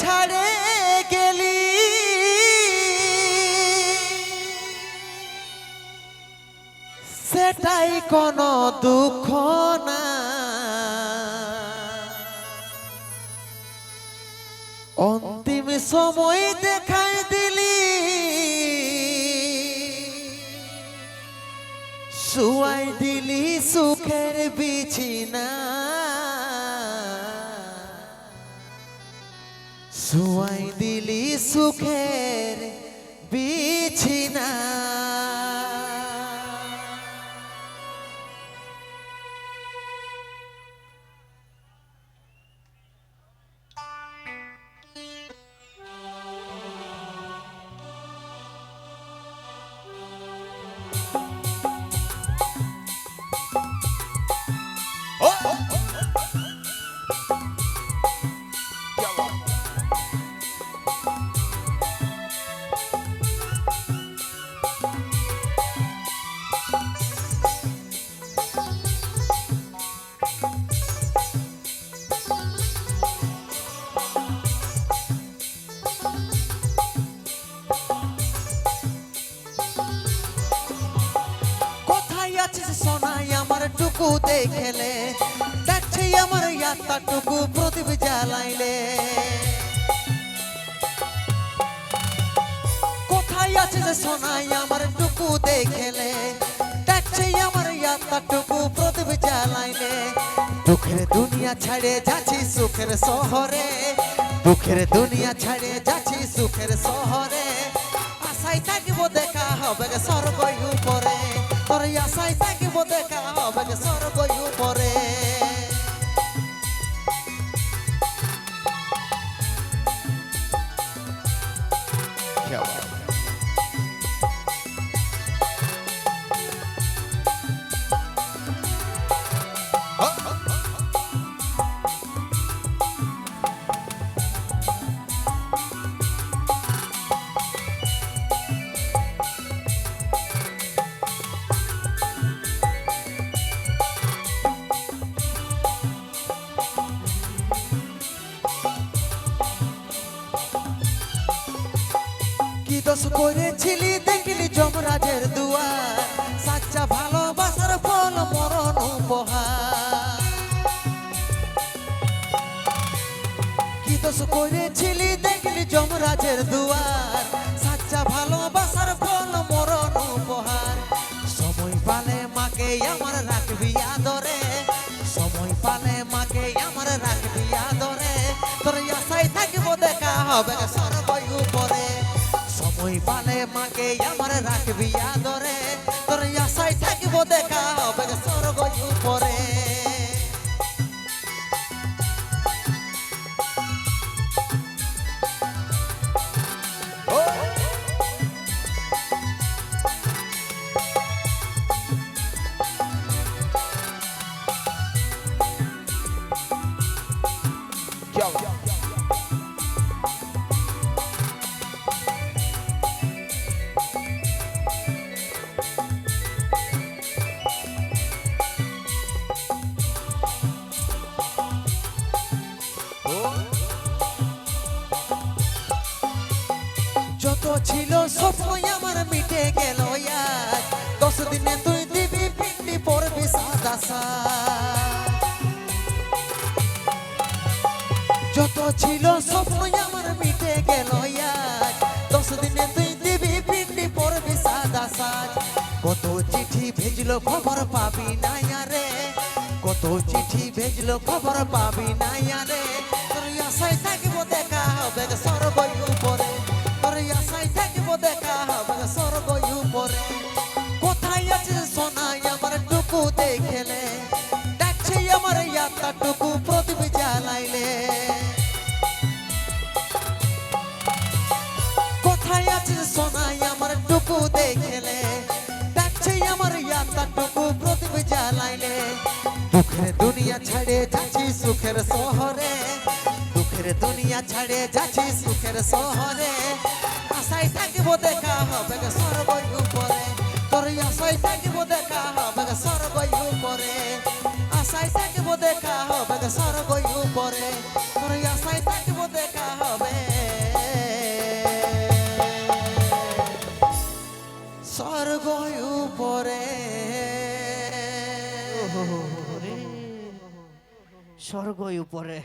ছাড়ে গেলি সেটাই কোনো দুঃখ না, অন্তিম সময় দেখাই দিলি শুয়াই দিলি সুখের বিছিনা, শুয়াই দিলি সুখের বিছিনা। সোনাই আমার টুকু দেখলে দেখছে আমার ইয়াত্তা টুকু প্রদীপ জ্বালাইলে, কোথায় আছে যে সোনাই আমার টুকু দেখলে দেখছে আমার ইয়াত্তা টুকু প্রদীপ জ্বালাইলে। দুঃখের দুনিয়া ছাড়ে যাচ্ছি সুখের শহরে, দুঃখের দুনিয়া ছাড়ে যাচ্ছি সুখের শহরে, আশায় থাকিব দেখা হবে স্বর্গ উপরে, তোর আশায় থাকিব দেখা হবে স্বর্গ উপরে। কি দোষ করেছিলি দেখলি যমরাজের দুয়ার, সাচ্চা ভালোবাসার ফল মরণ উপহার। কি দোষ করেছিলি দেখলি যমরাজের দুয়ার, সাচ্চা ভালোবাসার ফল মরণ উপহার। সময় পালে মাকে আমার রাখবি আদরে, সময় পালে মাকে আমার রাখবি আদরে, তোর আশায় থাকিব দেখা হবে স্বর্গ উপরে। সময় পালে মাকে আমার রাখবি আদরে, তোর আশায় থাকিব দেখা হবে স্বর্গ উপরে। যত ছিল স্বপ্ন আমার মিটে গেল আজ, 10 দিনে তুই দিবি পিন্ডি পড়বি সাদা সাজ। যত ছিল স্বপ্ন আমার মিটে গেল আজ, 10 দিনে তুই দিবি পিন্ডি পড়বি সাদা সাজ। কত চিঠি ভেজলো খবর পাবি না রে, কত চিঠি ভেজলো খবর পাবি না রে, তোর আশায় থাকিব দেখা হবে স্বর্গ উপরে, তোর আশায় থাকিব দেখা হবে স্বর্গ উপরে। কোথায় আছে সোনাই আমার টুকু দেখলে দেখছে আমার ইয়াত্তা টুকু প্রদীপ জ্বালাইলে, কোথায় আছে সোনাই আমার টুকু দেখলে দেখছে আমার ইয়াত্তা টুকু প্রদীপ জ্বালাইলে। দুঃখের দুনিয়া ছাড়ে যাচ্ছি সুখের শহরে, দুঃখের দুনিয়া ছাড়ে যাচ্ছি সুখের শহরে, আশায় থাকিব দেখা হবে স্বর্গ উপরে, তোর আশায় থাকিব দেখা হবে স্বর্গ উপরে, আশায় থাকিব দেখা হবে স্বর্গ উপরে, তোর আশায় থাকিব দেখা হবে উপরে স্বর্গ উপরে